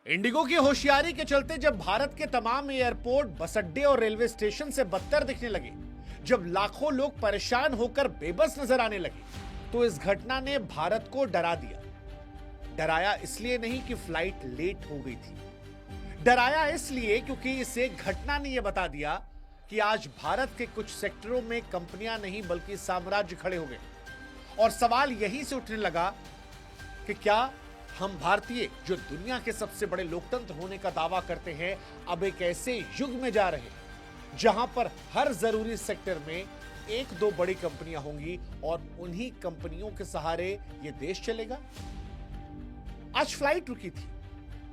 Indigo की होशियारी के चलते जब भारत के तमाम एयरपोर्ट, बस अड्डे और रेलवे स्टेशन से बदतर दिखने लगे, जब लाखों लोग परेशान होकर बेबस नजर आने लगे, तो इस घटना ने भारत को डरा दिया। डराया इसलिए नहीं कि फ्लाइट लेट हो गई थी, डराया इसलिए क्योंकि इस एक घटना ने यह बता दिया कि आज भारत के कुछ सेक्टरों में कंपनियां नहीं बल्कि साम्राज्य खड़े हो गए। और सवाल यहीं से उठने लगा कि क्या हम भारतीय, जो दुनिया के सबसे बड़े लोकतंत्र होने का दावा करते हैं, अब एक ऐसे युग में जा रहे हैं जहां पर हर जरूरी सेक्टर में एक दो बड़ी कंपनियां होंगी और उन्हीं कंपनियों के सहारे यह देश चलेगा। आज फ्लाइट रुकी थी,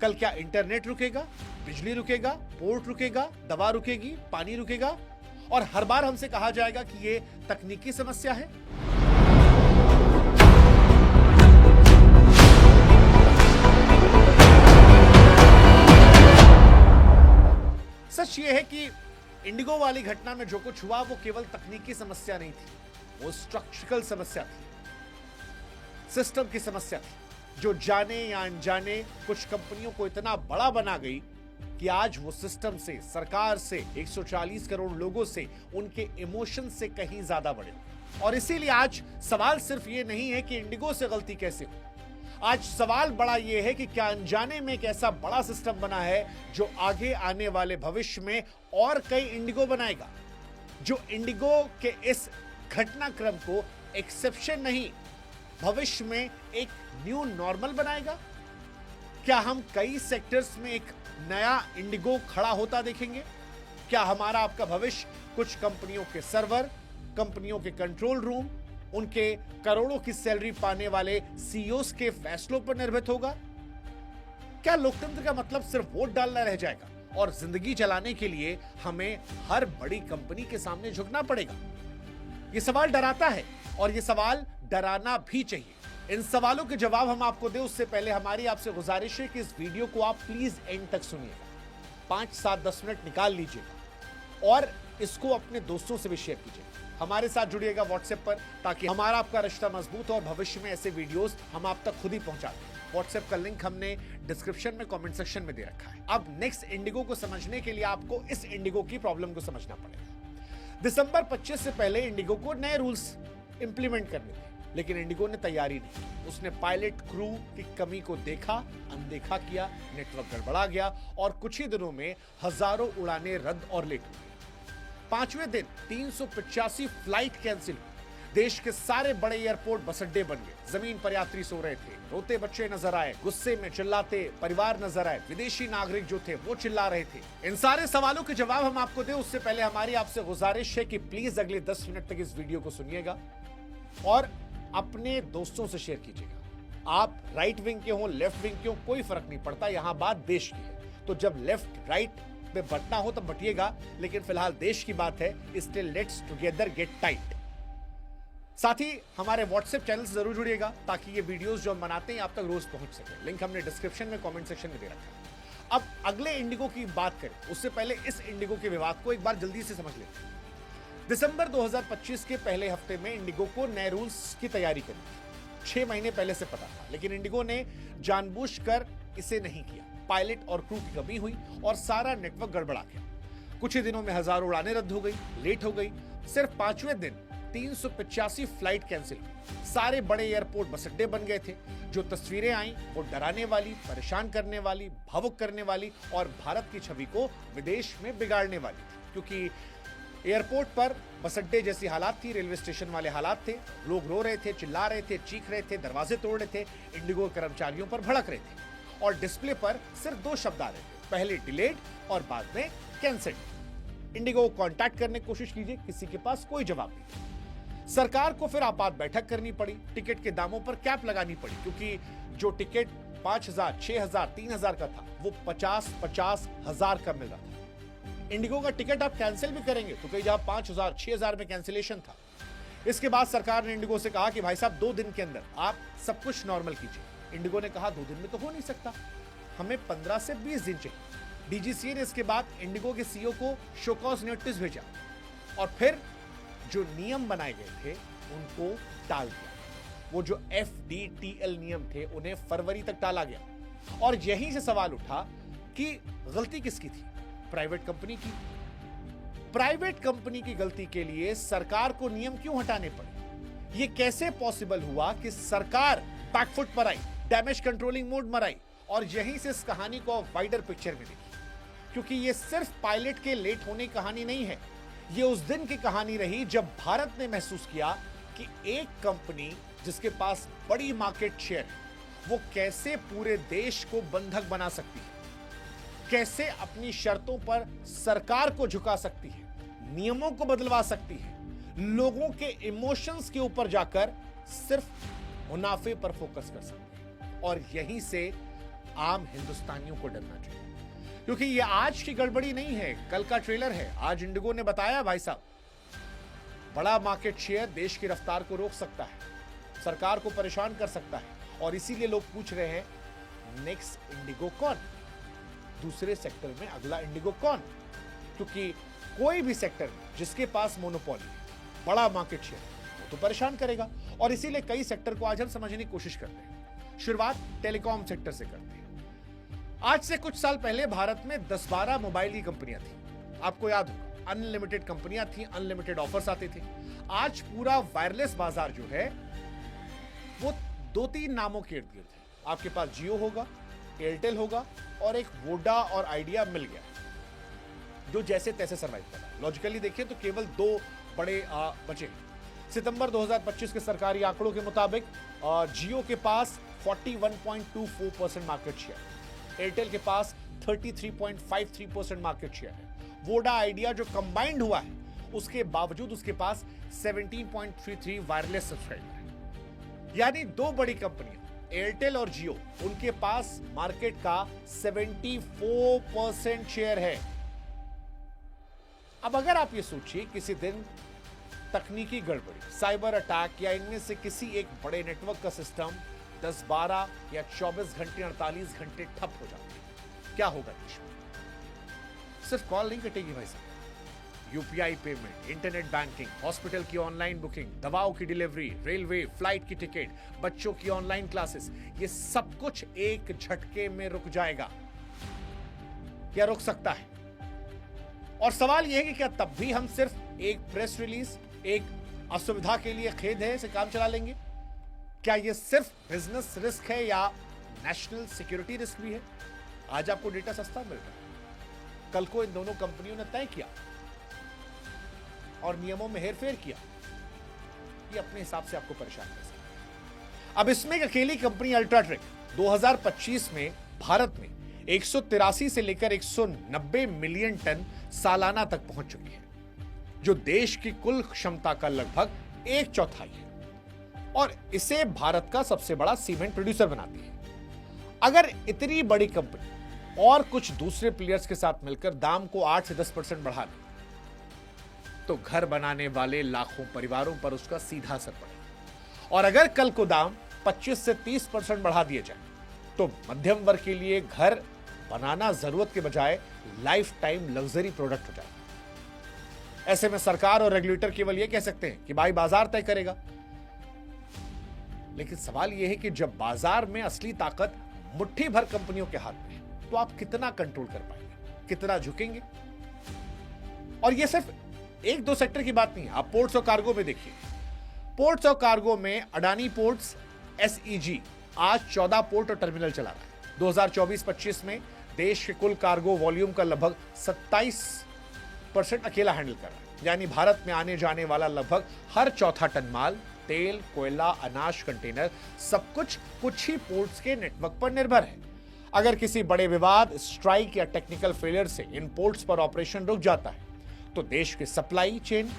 कल क्या इंटरनेट रुकेगा, बिजली रुकेगा, पोर्ट रुकेगा, दवा रुकेगी, पानी रुकेगा, और हर बार हमसे कहा जाएगा कि यह तकनीकी समस्या है। सच ये है कि इंडिगो वाली घटना में जो कुछ हुआ वो केवल तकनीकी समस्या नहीं थी, वो स्ट्रक्चरल समस्या थी, सिस्टम की समस्या थी, जो जाने या अनजाने कुछ कंपनियों को इतना बड़ा बना गई कि आज वो सिस्टम से, सरकार से, 140 करोड़ लोगों से, उनके इमोशन से कहीं ज्यादा बड़े। और इसीलिए आज सवाल सिर्फ ये नहीं है कि इंडिगो से गलती कैसे हो, आज सवाल बड़ा यह है कि क्या अनजाने में एक ऐसा बड़ा सिस्टम बना है जो आगे आने वाले भविष्य में और कई इंडिगो बनाएगा, जो इंडिगो के इस घटनाक्रम को एक्सेप्शन नहीं, भविष्य में एक न्यू नॉर्मल बनाएगा। क्या हम कई सेक्टर्स में एक नया इंडिगो खड़ा होता देखेंगे? क्या हमारा आपका भविष्य कुछ कंपनियों के सर्वर, कंपनियों के कंट्रोल रूम, उनके करोड़ों की सैलरी पाने वाले सीईओस के फैसलों पर निर्भर होगा? क्या लोकतंत्र का मतलब सिर्फ वोट डालना रह जाएगा और जिंदगी चलाने के लिए हमें हर बड़ी कंपनी के सामने झुकना पड़ेगा? यह सवाल डराता है और यह सवाल डराना भी चाहिए। इन सवालों के जवाब हम आपको दें उससे पहले हमारी आपसे गुजारिश है कि इस वीडियो को आप प्लीज एंड तक सुनिएगा, 5, 7, 10 मिनट निकाल लीजिएगा और इसको अपने दोस्तों से भी शेयर कीजिएगा। हमारे साथ जुड़िएगा व्हाट्सएप पर ताकि हमारा आपका रिश्ता मजबूत हो और भविष्य में ऐसे वीडियोस हम आप तक खुद ही पहुंचा दें। व्हाट्सएप का लिंक हमने डिस्क्रिप्शन में, कमेंट सेक्शन में दे रखा है। अब नेक्स्ट इंडिगो को समझने के लिए आपको इस इंडिगो की प्रॉब्लम को समझना पड़ेगा। दिसंबर 25 से पहले इंडिगो को नए रूल्स इंप्लीमेंट करने थे, लेकिन इंडिगो ने तैयारी नहीं की। उसने पायलट क्रू की कमी को देखा, अनदेखा किया, नेटवर्क गड़बड़ा गया और कुछ ही दिनों में हजारों उड़ानें रद्द और लेट हुई। 5वें दिन 385 फ्लाइट कैंसिल हुई। देश के सारे बड़े एयरपोर्ट बस अड्डे बन गए। जमीन पर यात्री सो रहे थे, रोते बच्चे नजर आए, गुस्से में चिल्लाते परिवार नजर आए, विदेशी नागरिक जो थे वो चिल्ला रहे थे। इन सारे सवालों के जवाब हम आपको दें उससे पहले हमारी आपसे गुजारिश है कि प्लीज अगले 10 मिनट तक इस वीडियो को सुनिएगा और अपने दोस्तों से शेयर कीजिएगा। आप राइट विंग के हो, लेफ्ट विंग के हो, कोई फर्क नहीं पड़ता, यहां बात देश की है। तो जब लेफ्ट राइट में बंटना हो तब बटिएगा, लेकिन फिलहाल देश की बात है, still let's together get tight. साथ ही हमारे व्हाट्सएप चैनल से जरूर जुड़िएगा ताकि ये वीडियोस जो हम बनाते हैं आप तक रोज पहुंच सके। लिंक हमने डिस्क्रिप्शन में, कमेंट सेक्शन में दे रखा है। अब अगले इंडिगो की बात करें उससे पहले इस इंडिगो के विवाद को एक बार जल्दी से समझ लेते हैं। दिसंबर 2025 के पहले हफ्ते में इंडिगो को नए रूल्स की तैयारी करी। 6 महीने पहले से पता था, लेकिन इंडिगो ने जानबूझकर इसे नहीं किया। पायलट और क्रू की कमी हुई और सारा नेटवर्क गड़बड़ा गया। कुछ ही दिनों में हजारों उड़ानें रद्द हो गई, लेट हो गई। सिर्फ 5वें दिन 385 फ्लाइट कैंसिल हुई। सारे बड़े एयरपोर्ट बस अड्डे बन गए थे। जो तस्वीरें आई वो डराने वाली, परेशान करने वाली, भावुक करने वाली और भारत की छवि को विदेश में बिगाड़ने वाली थी, क्योंकि एयरपोर्ट पर बस अड्डे जैसी हालात थी, रेलवे स्टेशन वाले हालात थे। लोग रो रहे थे, चिल्ला रहे थे, चीख रहे थे, दरवाजे तोड़ रहे थे, इंडिगो कर्मचारियों पर भड़क रहे थे और डिस्प्ले पर सिर्फ 2 शब्द आ रहे थे, पहले डिलेड और बाद में कैंसिल्ड। इंडिगो को कांटेक्ट करने की कोशिश कीजिए, किसी के पास कोई जवाब नहीं। सरकार को फिर आपात बैठक करनी पड़ी, टिकट के दामों पर कैप लगानी पड़ी, क्योंकि जो टिकट 5,000, 6,000, 3,000 का था वो 50,000 का मिल रहा था। इंडिगो का टिकट आप कैंसिल भी करेंगे तो कहीं जहां 5,000, 6,000 में कैंसिलेशन था। इसके बाद सरकार ने इंडिगो से कहा कि भाई साहब 2 दिन के अंदर आप सब कुछ नॉर्मल कीजिए। इंडिगो ने कहा 2 दिन में तो हो नहीं सकता, हमें 15 से 20 दिन चाहिए। डीजीसीए ने इसके बाद इंडिगो के सीईओ को शो कॉज नोटिस भेजा और फिर जो नियम बनाए गए थे उनको टाल दिया। वो जो FDTL नियम थे उन्हें फरवरी तक टाला गया। और यहीं से सवाल उठा कि गलती किसकी थी? प्राइवेट कंपनी की। प्राइवेट कंपनी की गलती के लिए सरकार को नियम क्यों हटाने पड़े? यह कैसे पॉसिबल हुआ कि सरकार बैकफुट पर आई, डैमेज कंट्रोलिंग मोड में आई और यहीं से इस कहानी को वाइडर पिक्चर में देखी? क्योंकि यह सिर्फ पायलट के लेट होने की कहानी नहीं है, यह उस दिन की कहानी रही जब भारत ने महसूस किया कि एक कंपनी जिसके पास बड़ी मार्केट शेयर है, वो कैसे पूरे देश को बंधक बना सकती है, कैसे अपनी शर्तों पर सरकार को झुका सकती है, नियमों को बदलवा सकती है, लोगों के इमोशंस के ऊपर जाकर सिर्फ मुनाफे पर फोकस कर सकती है। और यहीं से आम हिंदुस्तानियों को डरना चाहिए, क्योंकि ये आज की गड़बड़ी नहीं है, कल का ट्रेलर है। आज इंडिगो ने बताया भाई साहब, बड़ा मार्केट शेयर देश की रफ्तार को रोक सकता है, सरकार को परेशान कर सकता है। और इसीलिए लोग पूछ रहे हैं नेक्स्ट इंडिगो कौन, दूसरे सेक्टर में अगला इंडिगो कौन? क्योंकि कोई भी सेक्टर जिसके पास मोनोपोली, बड़ा मार्केट शेयर, वो तो परेशान करेगा। और इसीलिए कई सेक्टर को आज हम समझने की कोशिश करते हैं। शुरुआत टेलीकॉम सेक्टर से करते हैं। आज से कुछ साल पहले भारत में 10-12 मोबाइल की कंपनियां थी। आपको याद होगा, अनलिमिटेड कंपनियां थी, अनलिमिटेड ऑफर्स आते थे। आज पूरा वायरलेस बाजार जो है वो 2-3 नामों के इर्द गिर्द है। आपके पास जियो होगा, एयरटेल होगा और एक वोडा और आइडिया मिल गया, जो जैसे तैसे सर्वाइव कर रहा है। लॉजिकली देखिए तो केवल 2 बड़े बचे। सितंबर 2025 के सरकारी आंकड़ों के मुताबिक जियो के पास 41.24% मार्केट शेयर, एयरटेल के पास 33.53% मार्केट शेयर है। वोडा आइडिया जो कंबाइंड हुआ है, उसके बावजूद उसके पास 17.33 वायरलेस सब्सक्राइबर है। यानी 2 बड़ी कंपनियां एयरटेल और जियो, उनके पास मार्केट का 74% शेयर है। अब अगर आप ये सोचिए किसी दिन तकनीकी गड़बड़ी, साइबर अटैक या इनमें से किसी एक बड़े नेटवर्क का सिस्टम 10, 12 या 24 घंटे 48 घंटे ठप हो जाता है, क्या होगा देश में? सिर्फ कॉल नहीं कटेगी भाई साहब, UPI payment, internet banking, hospital की ऑनलाइन बुकिंग, दवाओं की डिलीवरी, रेलवे फ्लाइट की टिकट, बच्चों की ऑनलाइन क्लासेस, ये सब कुछ एक झटके में रुक जाएगा। क्या रुक सकता है? और सवाल यह है कि क्या तब भी हम सिर्फ एक प्रेस रिलीज, एक असुविधा के लिए खेद है से काम चला लेंगे? क्या यह सिर्फ बिजनेस रिस्क है या नेशनल सिक्योरिटी रिस्क भी है? आज आपको डेटा सस्ता मिल रहा है, कल को इन दोनों कंपनियों ने तय किया और नियमों में हेरफेर किया, ये अपने हिसाब से आपको परेशान कर सकता है। अब इसमें एक अकेली कंपनी अल्ट्राटेक 2025 में भारत में 183 से लेकर 190 मिलियन टन सालाना तक पहुंच चुकी है, जो देश की कुल क्षमता का लगभग 1/4 है और इसे भारत का सबसे बड़ा सीमेंट प्रोड्यूसर बनाती है। अगर इतनी बड़ी कंपनी और कुछ दूसरे प्लेयर्स के साथ मिलकर दाम को 8 से 10% बढ़ा दे, तो घर बनाने वाले लाखों परिवारों पर उसका सीधा असर पड़ेगा। और अगर कल को दाम 25 से 30% बढ़ा दिए जाए, तो मध्यम वर्ग के लिए घर बनाना जरूरत के बजाय लाइफ टाइम लग्जरी प्रोडक्ट हो जाएगा। ऐसे में सरकार और रेगुलेटर केवल यह कह सकते हैं कि भाई बाजार तय करेगा। लेकिन सवाल यह है कि जब बाजार में असली ताकत मुट्ठी भर कंपनियों के हाथ में है, तो आप कितना कंट्रोल कर पाएंगे, कितना झुकेंगे? और यह सिर्फ 1-2 सेक्टर की बात नहीं है। आप पोर्ट्स और कार्गो में देखिए, पोर्ट्स और कार्गो में अडानी पोर्ट्स SEG आज 14 पोर्ट और टर्मिनल चला रहा है। 2024-25 में देश के कुल कार्गो वॉल्यूम का लगभग 27% अकेला हैंडल कर रहा है। यानी भारत में आने जाने वाला लगभग हर चौथा टन माल, तेल, कोयला, अनाज, कंटेनर, सब कुछ ही पोर्ट्स के नेटवर्क पर निर्भर है। अगर किसी बड़े विवाद, स्ट्राइक या टेक्निकल फेलियर से इन पोर्ट्स पर ऑपरेशन रुक जाता है, तो देश के सप्लाई चेन,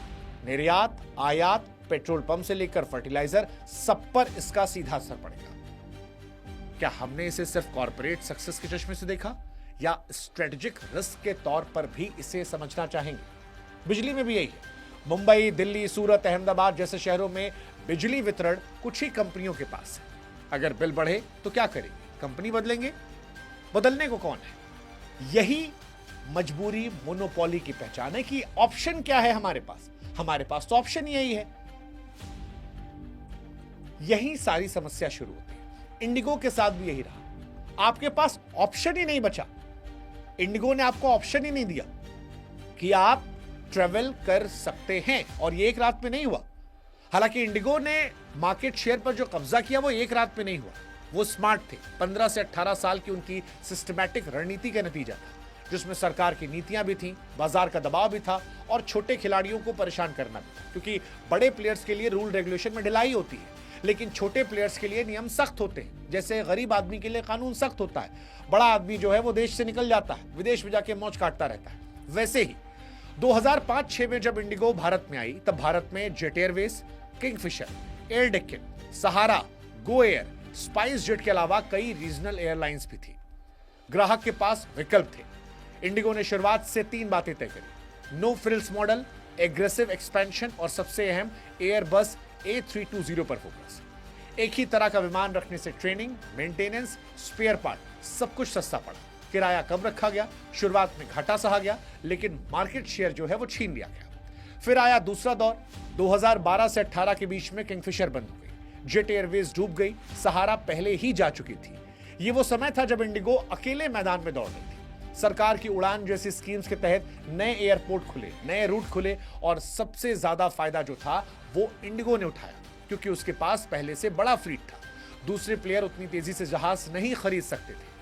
निर्यात, आयात, पेट्रोल पंप से लेकर फर्टिलाइजर, सब पर इसका सीधा असर पड़ेगा। क्या हमने इसे सिर्फ कॉर्पोरेट सक्सेस के चश्मे से देखा या स्ट्रेटेजिक रिस्क के तौर पर भी इसे समझना चाहेंगे? बिजली में भी यही है। मुंबई, दिल्ली, सूरत, अहमदाबाद जैसे शहरों में बिजली वितरण कुछ ही कंपनियों के पास है। अगर बिल बढ़े तो क्या करेंगे? कंपनी बदलेंगे? बदलने को कौन है? यही मजबूरी मोनोपोली की पहचान है कि ऑप्शन क्या है हमारे पास? हमारे पास तो ऑप्शन यही है। यही सारी समस्या शुरू होती है। इंडिगो के साथ भी यही रहा। आपके पास ऑप्शन ही नहीं बचा। इंडिगो ने आपको ऑप्शन ही नहीं दिया कि आप ट्रेवल कर सकते हैं, और ये एक रात में नहीं हुआ। हालांकि इंडिगो ने मार्केट शेयर पर जो कब्जा किया वो एक रात में नहीं हुआ। वो स्मार्ट थे। 15 से 18 साल की उनकी सिस्टमैटिक रणनीति का नतीजा था, जिसमें सरकार की नीतियां भी थीं, बाजार का दबाव भी था और छोटे खिलाड़ियों को परेशान करना भी था। क्योंकि बड़े प्लेयर्स के लिए रूल रेगुलेशन में ढिलाई होती है, लेकिन छोटे प्लेयर्स के लिए नियम सख्त होते हैं। जैसे गरीब आदमी के लिए कानून सख्त होता है, बड़ा आदमी जो है वो देश से निकल जाता है, विदेश में जाके मौज काटता रहता है। वैसे ही 2005-6 में जब इंडिगो भारत में आई, तब भारत में Jet Airways, Kingfisher, Air Deccan, Sahara, Go Air, SpiceJet के अलावा कई रीजनल एयरलाइंस भी थी। ग्राहक के पास विकल्प थे। इंडिगो ने शुरुआत से 3 बातें तय करी: no frills model, aggressive expansion और सबसे अहम एयरबस A320 पर फोकस। एक ही तरह का विमान रखने से ट्रेनिंग, मेंटेनेंस, स्पेयर पार्ट सब कुछ सस्ता पड़ा। किराया कम रखा गया, शुरुआत में घाटा सहा गया, लेकिन मार्केट शेयर जो है वो छीन लिया गया। फिर आया दूसरा दौर। 2012 से 18 के बीच में किंगफिशर बंद हो गई, जेट एयरवेज डूब गई, सहारा पहले ही जा चुकी थी। ये वो समय था जब इंडिगो अकेले मैदान में दौड़ रही थी। सरकार की उड़ान जैसी स्कीम्स के तहत नए एयरपोर्ट खुले, नए रूट खुले, और सबसे ज्यादा फायदा जो था वो इंडिगो ने उठाया, क्योंकि उसके पास पहले से बड़ा फ्लीट था। दूसरे प्लेयर उतनी तेजी से जहाज नहीं खरीद सकते थे।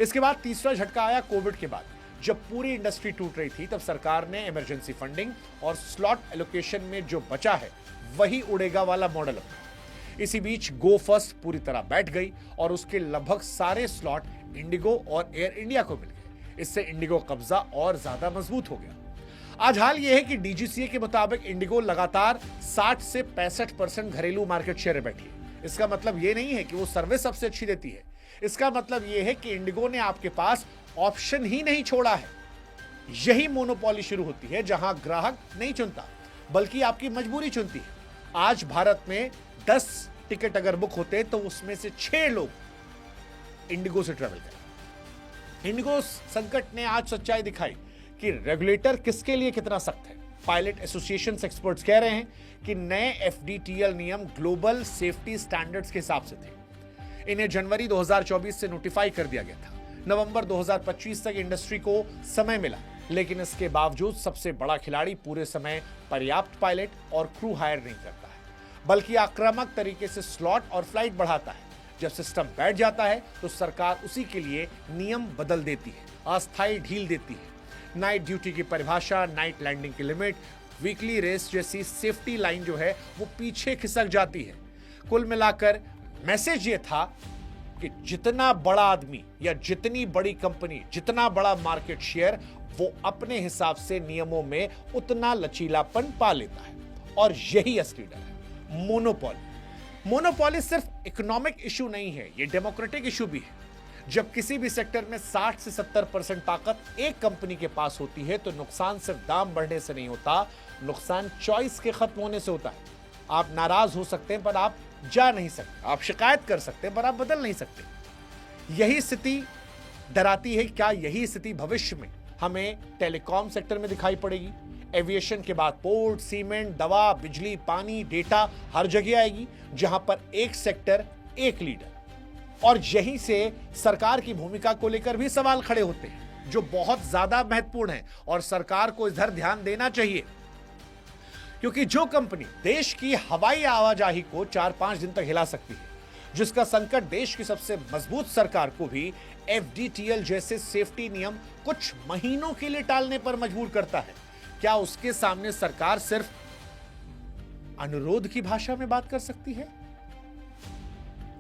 इसके बाद तीसरा झटका आया कोविड के बाद। जब पूरी इंडस्ट्री टूट रही थी, तब सरकार ने इमरजेंसी फंडिंग और स्लॉट एलोकेशन में जो बचा है वही उड़ेगा वाला मॉडल अपनाया। इसी बीच गो फर्स्ट पूरी तरह बैठ गई और उसके लगभग सारे स्लॉट इंडिगो और एयर इंडिया को मिल गए। इससे इंडिगो कब्जा और ज्यादा मजबूत हो गया। आज हाल यह है कि डीजीसीए के मुताबिक इंडिगो लगातार 60 से 65% घरेलू मार्केट शेयर में बैठी है। इसका मतलब यह नहीं है कि वो सर्विस सबसे अच्छी देती है। इसका मतलब यह है कि इंडिगो ने आपके पास ऑप्शन ही नहीं छोड़ा है। यही मोनोपोली शुरू होती है, जहां ग्राहक नहीं चुनता बल्कि आपकी मजबूरी चुनती है। आज भारत में 10 टिकट अगर बुक होते तो उसमें से 6 लोग इंडिगो से ट्रेवल करें। इंडिगो संकट ने आज सच्चाई दिखाई कि रेगुलेटर किसके लिए कितना सख्त है। पायलट एसोसिएशन एक्सपर्ट्स कह रहे हैं कि नए एफडीटीएल नियम ग्लोबल सेफ्टी स्टैंडर्ड्स के हिसाब से थे। इन्हें जनवरी 2024 से नोटिफाई कर दिया गया था। नवंबर 2025 तक इंडस्ट्री को समय मिला, लेकिन इसके बावजूद सबसे बड़ा खिलाड़ी पूरे समय पर्याप्त पायलट और क्रू हायर नहीं करता है, बल्कि आक्रामक तरीके से स्लॉट और फ्लाइट बढ़ाता है। जब सिस्टम बैठ जाता है तो सरकार उसी के लिए नियम बदल देती है, अस्थायी ढील देती है। नाइट ड्यूटी की परिभाषा, नाइट लैंडिंग की लिमिट, वीकली रेस जैसी सेफ्टी लाइन जो है वो पीछे खिसक जाती है। कुल मिलाकर मैसेज ये था कि जितना बड़ा आदमी या जितनी बड़ी कंपनी, जितना बड़ा मार्केट शेयर, वो अपने हिसाब से नियमों में उतना लचीलापन पा लेता है। और यही असली डर है, मोनोपोली। मोनोपोली सिर्फ इकोनॉमिक इशू नहीं है, ये डेमोक्रेटिक इशू भी है। जब किसी भी सेक्टर में 60 से 70% ताकत एक कंपनी के पास होती है तो नुकसान सिर्फ दाम बढ़ने से नहीं होता, नुकसान चॉइस के खत्म होने से होता है। आप नाराज हो सकते हैं पर आप जा नहीं सकते, आप शिकायत कर सकते हैं पर आप बदल नहीं सकते। यही स्थिति डराती है। क्या यही स्थिति भविष्य में हमें टेलीकॉम सेक्टर में दिखाई पड़ेगी? एविएशन के बाद पोर्ट, सीमेंट, दवा, बिजली, पानी, डेटा हर जगह आएगी, जहां पर एक सेक्टर, एक लीडर। और यहीं से सरकार की भूमिका को लेकर भी सवाल खड़े होते हैं, जो बहुत ज्यादा महत्वपूर्ण है और सरकार को इधर ध्यान देना चाहिए। क्योंकि जो कंपनी देश की हवाई आवाजाही को 4-5 दिन तक हिला सकती है, जिसका संकट देश की सबसे मजबूत सरकार को भी एफडीटीएल जैसे सेफ्टी नियम कुछ महीनों के लिए टालने पर मजबूर करता है, क्या उसके सामने सरकार सिर्फ अनुरोध की भाषा में बात कर सकती है?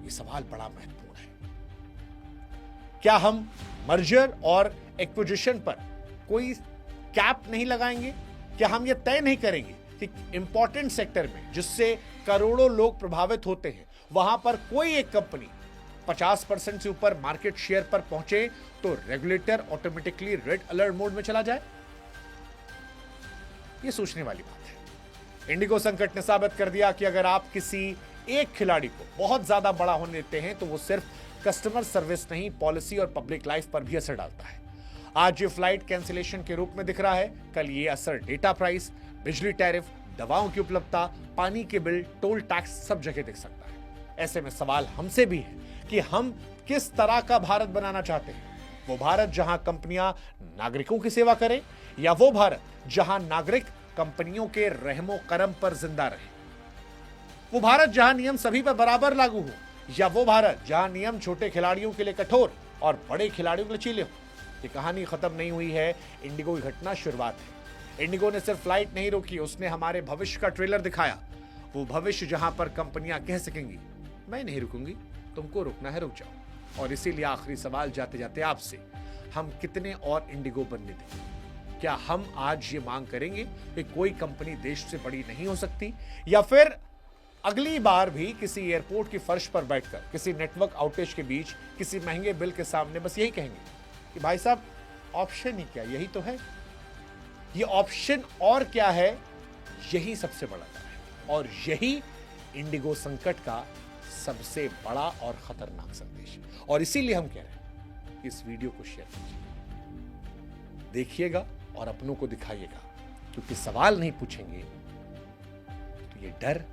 यह सवाल बड़ा महत्वपूर्ण है। क्या हम मर्जर और एक्विजिशन पर कोई कैप नहीं लगाएंगे? क्या हम यह तय नहीं करेंगे कि इंपॉर्टेंट सेक्टर में जिससे करोड़ों लोग प्रभावित होते हैं, वहां पर कोई एक कंपनी 50% से ऊपर मार्केट शेयर पर पहुंचे तो regulator automatically red alert mode में चला जाए? यह सोचने वाली बात है। इंडिगो संकट ने साबित कर दिया कि अगर आप किसी एक खिलाड़ी को बहुत ज्यादा बड़ा होने देते हैं तो वो सिर्फ कस्टमर सर्विस नहीं, पॉलिसी और पब्लिक लाइफ पर भी असर डालता है। आज ये फ्लाइट कैंसिलेशन के रूप में दिख रहा है, कल ये असर डेटा प्राइस, बिजली टैरिफ, दवाओं की उपलब्धता, पानी के बिल, टोल टैक्स सब जगह दिख सकता है। ऐसे में सवाल हमसे भी है कि हम किस तरह का भारत बनाना चाहते हैं? वो भारत जहां कंपनियां नागरिकों की सेवा करें, या वो भारत जहां नागरिक कंपनियों के रहमो करम पर जिंदा रहे? वो भारत जहां नियम सभी पर बराबर लागू हो, या वो भारत जहां नियम छोटे खिलाड़ियों के लिए कठोर और बड़े खिलाड़ियों के लिए चीले हो? ये कहानी खत्म नहीं हुई है, इंडिगो की घटना शुरुआत है। इंडिगो ने सिर्फ फ्लाइट नहीं रोकी, उसने हमारे भविष्य का ट्रेलर दिखाया। वो भविष्य जहां पर कंपनियां कह सकेंगी, मैं नहीं रुकूंगी, तुमको रुकना है रुक जाओ। और इसीलिए आखिरी सवाल जाते जाते आपसे, हम कितने और इंडिगो बनने देंगे? क्या हम आज ये मांग करेंगे कि कोई कंपनी देश से बड़ी नहीं हो सकती, या फिर अगली बार भी किसी एयरपोर्ट की फर्श पर बैठकर किसी नेटवर्क आउटेज के बीच किसी महंगे बिल के सामने बस यही कहेंगे कि भाई साहब ऑप्शन ही क्या, यही तो है, ये ऑप्शन और क्या है, यही सबसे बड़ा डर है। और यही इंडिगो संकट का सबसे बड़ा और खतरनाक संदेश है। और इसीलिए हम कह रहे हैं कि इस वीडियो को शेयर कीजिए, देखिएगा और अपनों को दिखाइएगा, क्योंकि सवाल नहीं पूछेंगे तो ये डर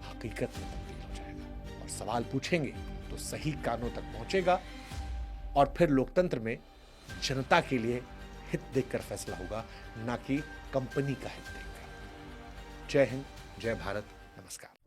हकीकत में तब्दील हो जाएगा, और सवाल पूछेंगे तो सही कानों तक पहुंचेगा, और फिर लोकतंत्र में जनता के लिए हित देखकर फैसला होगा, ना कि कंपनी का हित देखकर। जय हिंद, जय भारत, नमस्कार।